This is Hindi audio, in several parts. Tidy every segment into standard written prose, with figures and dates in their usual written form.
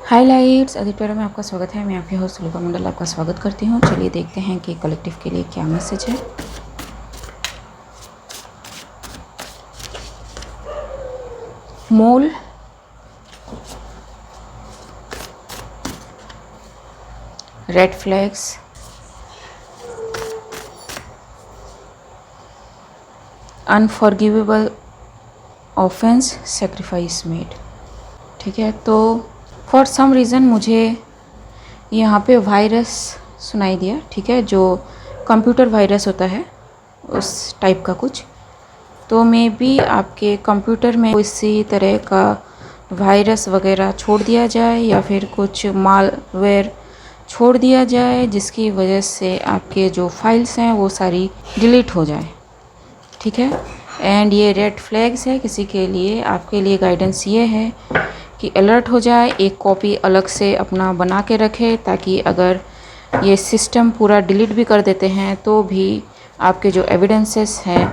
हाइलाइट्स एडिटर में आपका स्वागत है। मैं आपकी होस्ट सुलेखा मंडल आपका स्वागत करती हूँ। चलिए देखते हैं कि कलेक्टिव के लिए क्या मैसेज है। Mole, red flags, unforgivable offence, sacrifice made. ठीक है, तो फॉर सम रीज़न मुझे यहाँ पे वायरस सुनाई दिया। ठीक है, जो कंप्यूटर वायरस होता है उस टाइप का कुछ। तो मे बी आपके कंप्यूटर में इसी तरह का वायरस वगैरह छोड़ दिया जाए या फिर कुछ मालवेयर छोड़ दिया जाए जिसकी वजह से आपके जो फाइल्स हैं वो सारी डिलीट हो जाए। ठीक है, एंड ये रेड फ्लैग्स है किसी के लिए। आपके लिए गाइडेंस ये है कि अलर्ट हो जाए, एक कॉपी अलग से अपना बना के रखे ताकि अगर ये सिस्टम पूरा डिलीट भी कर देते हैं तो भी आपके जो एविडेंसेस हैं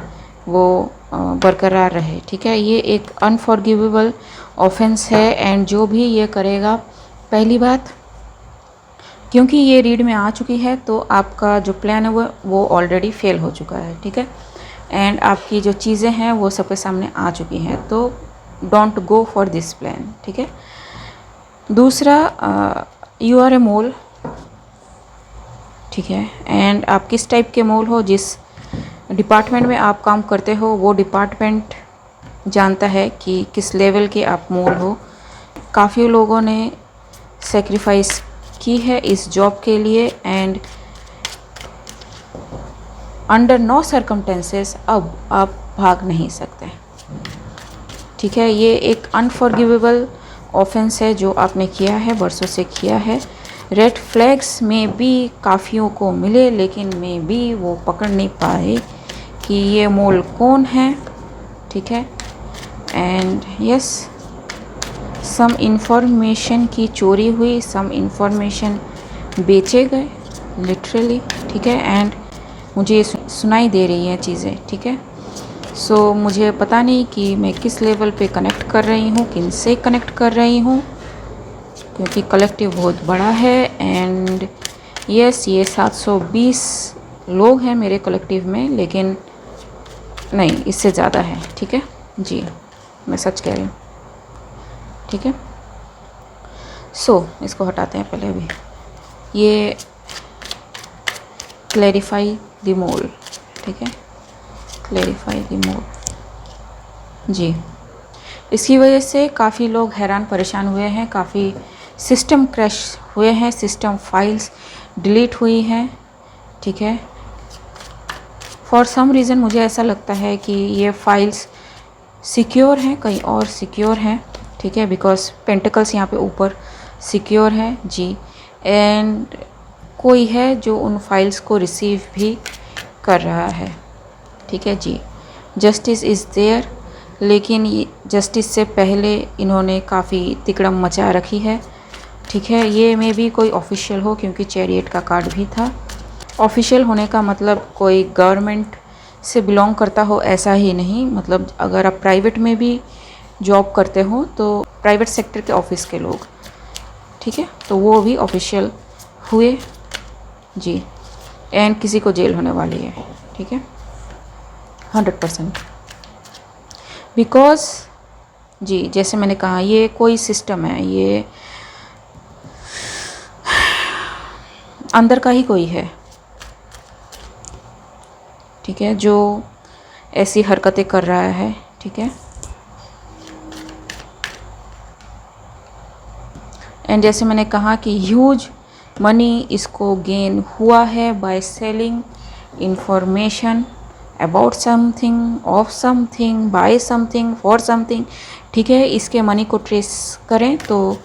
वो बरकरार रहे। ठीक है, ये एक अनफॉरगिवेबल ऑफेंस है एंड जो भी ये करेगा, पहली बात क्योंकि ये रीड में आ चुकी है तो आपका जो प्लान है वो ऑलरेडी फेल हो चुका है। ठीक है, एंड आपकी जो चीज़ें हैं वो सबके सामने आ चुकी हैं, तो don't go for this plan. ठीक है, दूसरा यू आर ए मोल। ठीक है, एंड आप किस टाइप के मोल हो, जिस डिपार्टमेंट में आप काम करते हो वो डिपार्टमेंट जानता है कि किस लेवल के आप मोल हो। काफ़ी लोगों ने सेक्रीफाइस की है इस जॉब के लिए एंड अंडर नो सर्कमटेंसेस अब आप भाग नहीं सकते। ठीक है, ये एक अनफॉरगिवेबल ऑफेंस है जो आपने किया है, बरसों से किया है। रेड फ्लैग्स में भी काफ़ियों को मिले लेकिन में भी वो पकड़ नहीं पाए कि ये मोल कौन है। ठीक है, एंड यस, सम इंफॉर्मेशन की चोरी हुई, सम इंफॉर्मेशन बेचे गए लिटरली। ठीक है, एंड मुझे सुनाई दे रही हैं चीज़ें। ठीक है, सो मुझे पता नहीं कि मैं किस लेवल पे कनेक्ट कर रही हूँ, किन से कनेक्ट कर रही हूँ, क्योंकि कलेक्टिव बहुत बड़ा है एंड यस ये 720 लोग हैं मेरे कलेक्टिव में, लेकिन नहीं, इससे ज़्यादा है। ठीक है जी, मैं सच कह रही हूँ। ठीक है, सो इसको हटाते हैं पहले। अभी ये क्लैरिफाई द मोल। ठीक है, क्लैरिफाई द मोल जी। इसकी वजह से काफ़ी लोग हैरान परेशान हुए हैं, काफ़ी सिस्टम क्रैश हुए हैं, सिस्टम फाइल्स डिलीट हुई हैं। ठीक है, फॉर सम रीज़न मुझे ऐसा लगता है कि ये फाइल्स सिक्योर हैं, कहीं और सिक्योर हैं। ठीक है, बिकॉज पेंटिकल्स यहाँ पे ऊपर सिक्योर है जी, एंड कोई है जो उन फाइल्स को रिसीव भी कर रहा है। ठीक है जी, जस्टिस इज़ देयर, लेकिन जस्टिस से पहले इन्होंने काफ़ी तिकड़म मचा रखी है। ठीक है, ये में भी कोई ऑफिशियल हो, क्योंकि चैरियट का कार्ड भी था। ऑफिशियल होने का मतलब कोई गवर्नमेंट से बिलोंग करता हो ऐसा ही नहीं, मतलब अगर आप प्राइवेट में भी जॉब करते हो तो प्राइवेट सेक्टर के ऑफिस के लोग, ठीक है, तो वो भी ऑफिशियल हुए जी, एंड किसी को जेल होने वाली है। ठीक है, 100%, बिकॉज जी जैसे मैंने कहा ये कोई सिस्टम है, ये अंदर का ही कोई है। ठीक है, जो ऐसी हरकतें कर रहा है। ठीक है, एंड जैसे मैंने कहा कि ह्यूज मनी इसको गेन हुआ है by selling information about something, of something, by something, for something. ठीक है, इसके मनी को ट्रेस करें तो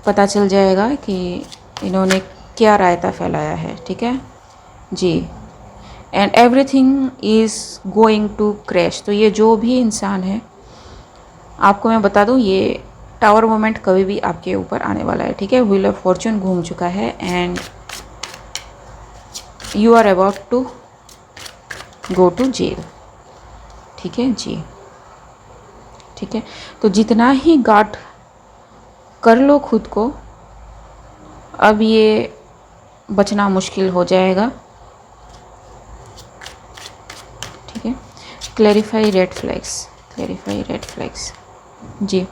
पता चल जाएगा कि इन्होंने क्या रायता फैलाया है। ठीक है जी, and everything is going to crash. तो ये जो भी इंसान है, आपको मैं बता दूं, ये टावर मोमेंट कभी भी आपके ऊपर आने वाला है। ठीक है, व्हील ऑफ फॉर्चून घूम चुका है and you are about to go to jail. ठीक है जी, ठीक है, तो जितना ही गार्ड कर लो खुद को, अब ये बचना मुश्किल हो जाएगा, ठीक है। Clarify red flags, clarify red flags, जी।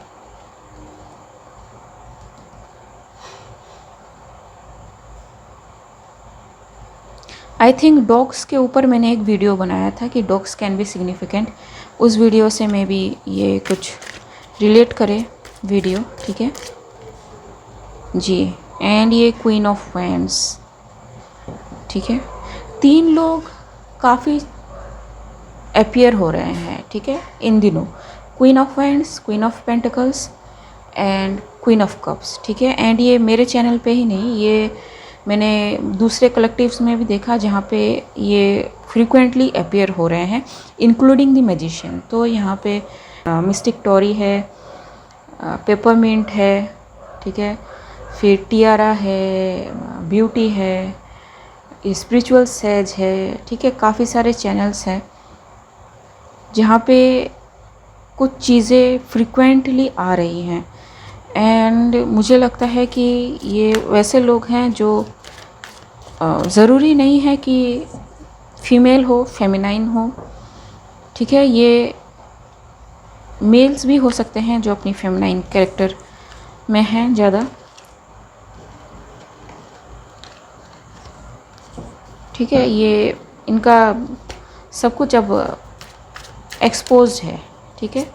आई थिंक डॉग्स के ऊपर मैंने एक वीडियो बनाया था कि डॉग्स कैन बी सिग्निफिकेंट। उस वीडियो से मे बी ये कुछ रिलेट करे वीडियो, ठीक है जी। एंड ये क्वीन ऑफ वैंड्स, ठीक है। 3 लोग काफ़ी अपीयर हो रहे हैं, ठीक है, इन दिनों। Queen of wands, queen of pentacles and queen of cups, ठीक है। एंड ये मेरे चैनल पे ही नहीं, ये मैंने दूसरे कलेक्टिव्स में भी देखा जहाँ पे ये फ्रीक्वेंटली अपीयर हो रहे हैं, इंक्लूडिंग द मैजिशियन। तो यहाँ पे मिस्टिक टॉरी है, पेपरमिंट है, ठीक है, फिर टियारा है, ब्यूटी है, स्पिरिचुअल सेज है, ठीक है। काफ़ी सारे चैनल्स हैं जहाँ पे कुछ चीज़ें फ्रीक्वेंटली आ रही हैं। एंड मुझे लगता है कि ये वैसे लोग हैं जो ज़रूरी नहीं है कि फीमेल हो, फेमिनाइन हो, ठीक है। ये मेल्स भी हो सकते हैं जो अपनी फेमिनाइन कैरेक्टर में हैं ज़्यादा, ठीक है। ये इनका सब कुछ अब एक्सपोज है, ठीक है।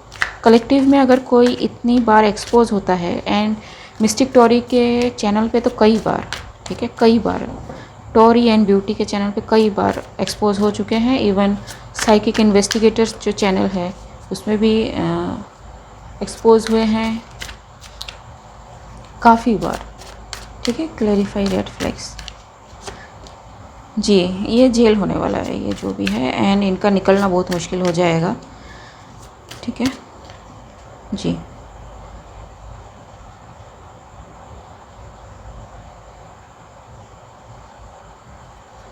कलेक्टिव में अगर कोई इतनी बार एक्सपोज होता है, एंड मिस्टिक टॉरी के चैनल पे तो कई बार, ठीक है, कई बार टॉरी एंड ब्यूटी के चैनल पे कई बार एक्सपोज हो चुके हैं। इवन साइकिक इन्वेस्टिगेटर्स जो चैनल है उसमें भी एक्सपोज हुए हैं काफ़ी बार, ठीक है। क्लैरिफाई रेड फ्लैग्स, जी। ये जेल होने वाला है, ये जो भी है, एंड इनका निकलना बहुत मुश्किल हो जाएगा, ठीक है जी।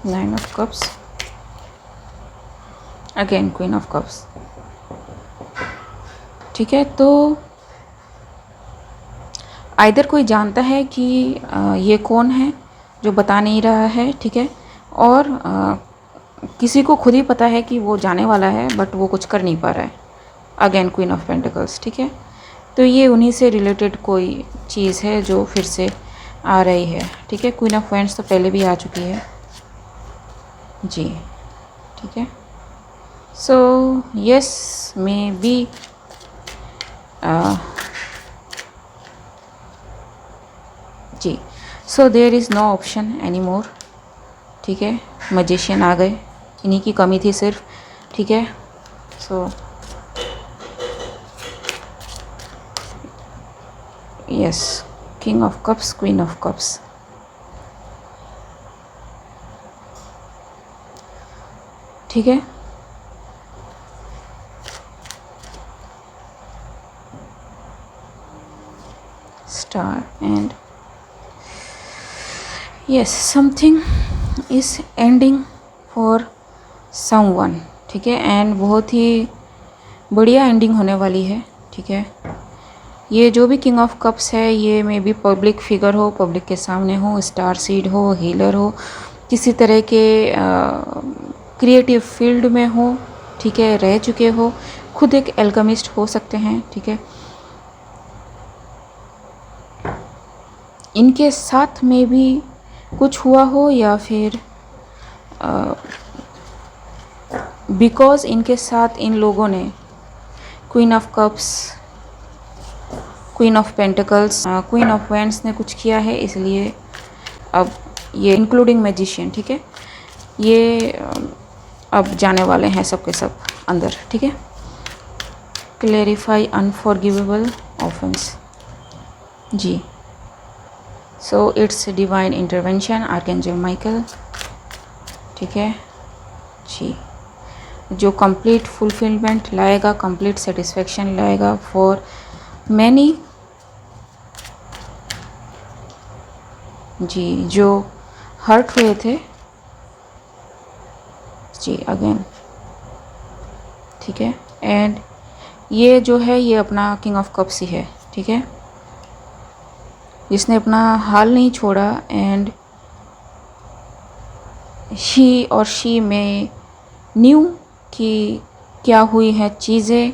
Nine of cups, again queen of cups, ठीक है। तो आइदर कोई जानता है कि ये कौन है जो बता नहीं रहा है, ठीक है, और किसी को खुद ही पता है कि वो जाने वाला है बट वो कुछ कर नहीं पा रहा है। अगेन क्वीन ऑफ पेंटिकल्स, ठीक है। तो ये उन्हीं से रिलेटेड कोई चीज़ है जो फिर से आ रही है, ठीक है। क्वीन ऑफ वैंड्स तो पहले भी आ चुकी है, जी, ठीक है। सो यस, मे बी जी। So there is no option any more, ठीक है। मैजिशियन आ गए, इन्हीं की कमी थी सिर्फ, ठीक है। So yes, king of cups, queen of cups, ठीक है। Star and yes, something is ending for someone, ठीक है। एंड बहुत ही बढ़िया एंडिंग होने वाली है, ठीक है। ये जो भी किंग ऑफ कप्स है ये मे बी पब्लिक फिगर हो, पब्लिक के सामने हो, स्टार सीड हो, हीलर हो, किसी तरह के क्रिएटिव फील्ड में हो, ठीक है, रह चुके हो, खुद एक एल्केमिस्ट हो सकते हैं, ठीक है। इनके साथ में भी कुछ हुआ हो, या फिर बिकॉज इनके साथ इन लोगों ने queen of cups, queen of pentacles, queen of wands ने कुछ किया है, इसलिए अब ये इंक्लूडिंग मैजिशियन, ठीक है, ये अब जाने वाले हैं सब के सब अंदर, ठीक है। क्लैरिफाई अनफॉरगिवेबल ऑफेंस, जी। So it's divine intervention, archangel Michael, ठीक है जी, जो कंप्लीट फुलफिलमेंट लाएगा, कंप्लीट सेटिस्फेक्शन लाएगा फॉर मैनी, जी, जो हर्ट हुए थे, जी, अगेन, ठीक है। एंड ये जो है ये अपना किंग ऑफ कप्स ही है, ठीक है। जिसने अपना हाल नहीं छोड़ा एंड शी में न्यू कि क्या हुई है चीज़ें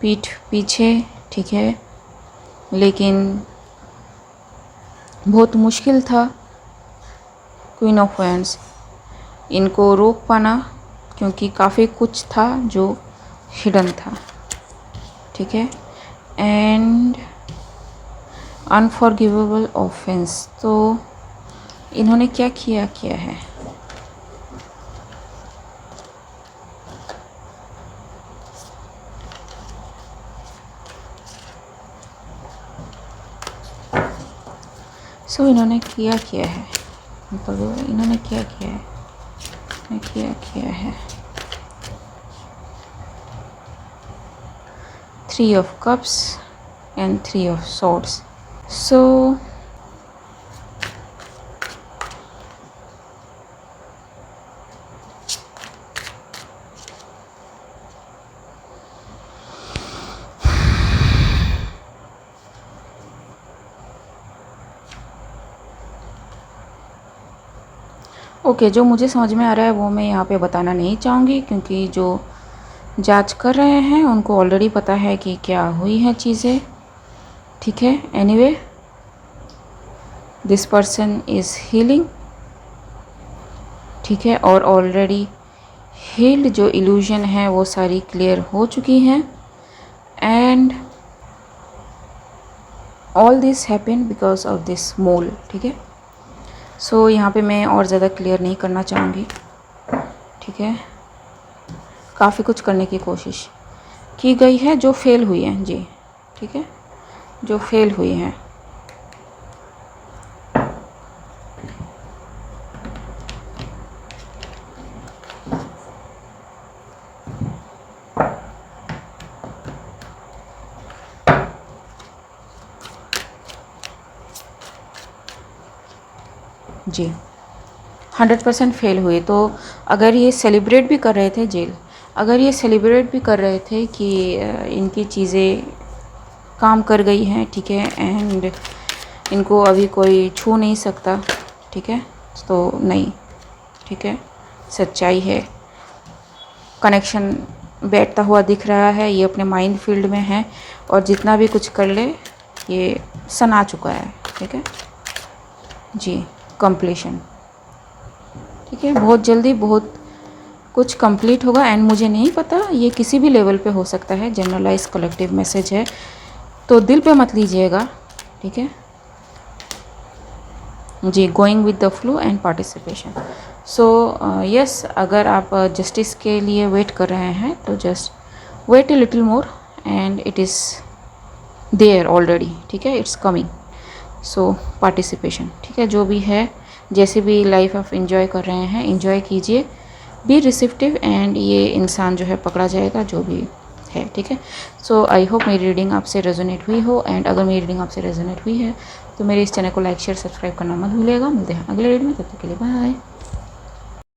पीठ पीछे, ठीक है, लेकिन बहुत मुश्किल था क्वीन ऑफ वैंड्स इनको रोक पाना, क्योंकि काफ़ी कुछ था जो हिडन था, ठीक है। एंड अनफॉरगिवेबल ऑफेंस, तो इन्होंने क्या किया है। इन्होंने क्या है, मतलब इन्होंने क्या है। 3 of cups and 3 of swords. Okay, जो मुझे समझ में आ रहा है वो मैं यहाँ पे बताना नहीं चाहूँगी, क्योंकि जो जांच कर रहे हैं उनको ऑलरेडी पता है कि क्या हुई है चीज़ें, ठीक है। Anyway, this person is healing, ठीक है, और ऑलरेडी हील्ड जो इल्यूजन है वो सारी क्लियर हो चुकी हैं। And all this happen because of this mole, ठीक है। यहाँ पे मैं और ज़्यादा क्लियर नहीं करना चाहूँगी, ठीक है। काफ़ी कुछ करने की कोशिश की गई है जो फेल हुई है जी, ठीक है, जो फेल हुई हैं। जी 100% फेल हुए। तो अगर ये सेलिब्रेट भी कर रहे थे अगर ये सेलिब्रेट भी कर रहे थे कि इनकी चीज़ें काम कर गई हैं, ठीक है, एंड इनको अभी कोई छू नहीं सकता, ठीक है, तो नहीं, ठीक है, सच्चाई है। कनेक्शन बैठता हुआ दिख रहा है, ये अपने माइंड फील्ड में है और जितना भी कुछ कर ले ये सना चुका है, ठीक है जी। कंप्लीशन, ठीक है, बहुत जल्दी बहुत कुछ कंप्लीट होगा। एंड मुझे नहीं पता, ये किसी भी लेवल पे हो सकता है, जनरलाइज कलेक्टिव मैसेज है, तो दिल पे मत लीजिएगा, ठीक है जी। Going with the flow and participation. Yes, अगर आप जस्टिस के लिए वेट कर रहे हैं तो just wait a little more and it is there already, ठीक है, इट्स कमिंग। पार्टिसिपेशन, ठीक है, जो भी है, जैसे भी लाइफ आप इंजॉय कर रहे हैं इंजॉय कीजिए, बी रिसिप्टिव, एंड ये इंसान जो है पकड़ा जाएगा जो भी है, ठीक है। आई होप मेरी रीडिंग आपसे रेजोनेट हुई हो, एंड अगर मेरी रीडिंग आपसे रेजोनेट हुई है तो मेरे इस चैनल को लाइक शेयर सब्सक्राइब करना मत भूलिएगा। मिलते हैं अगले वीडियो में, तब तक के लिए बाय।